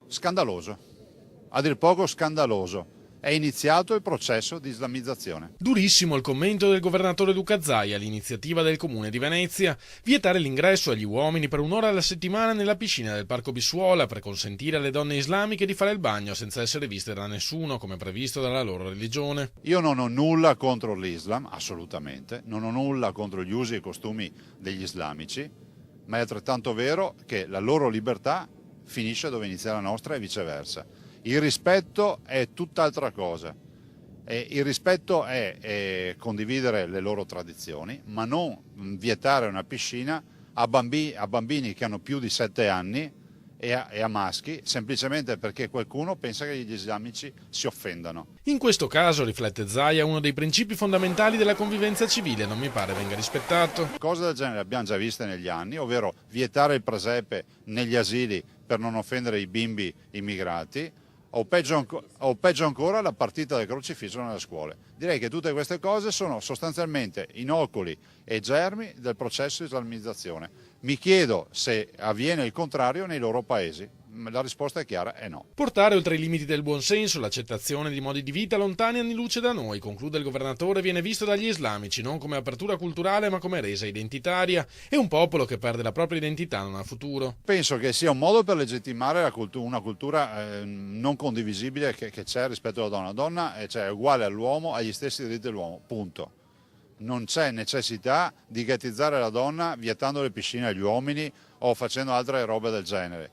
Scandaloso, a dir poco scandaloso. È iniziato il processo di islamizzazione. Durissimo il commento del governatore Luca Zaia all'iniziativa del Comune di Venezia: vietare l'ingresso agli uomini per un'ora alla settimana nella piscina del Parco Bissuola per consentire alle donne islamiche di fare il bagno senza essere viste da nessuno, come previsto dalla loro religione. Io non ho nulla contro l'Islam, assolutamente, non ho nulla contro gli usi e i costumi degli islamici, ma è altrettanto vero che la loro libertà finisce dove inizia la nostra e viceversa. Il rispetto è tutt'altra cosa. Il rispetto è condividere le loro tradizioni, ma non vietare una piscina a bambini che hanno più di 7 anni e a maschi, semplicemente perché qualcuno pensa che gli islamici si offendano. In questo caso, riflette Zaia, uno dei principi fondamentali della convivenza civile non mi pare venga rispettato. Cose del genere le abbiamo già viste negli anni, ovvero vietare il presepe negli asili per non offendere i bimbi immigrati, o peggio ancora la partita del crocifisso nelle scuole. Direi che tutte queste cose sono sostanzialmente inoculi e germi del processo di islamizzazione. Mi chiedo se avviene il contrario nei loro paesi. La risposta è chiara, è no. Portare oltre i limiti del buonsenso l'accettazione di modi di vita lontani anni luce da noi, conclude il governatore, viene visto dagli islamici non come apertura culturale ma come resa identitaria, e un popolo che perde la propria identità non ha futuro. Penso che sia un modo per legittimare una cultura non condivisibile che c'è rispetto alla donna. La donna è uguale all'uomo, ha gli stessi diritti dell'uomo, punto. Non c'è necessità di ghettizzare la donna vietando le piscine agli uomini o facendo altre robe del genere.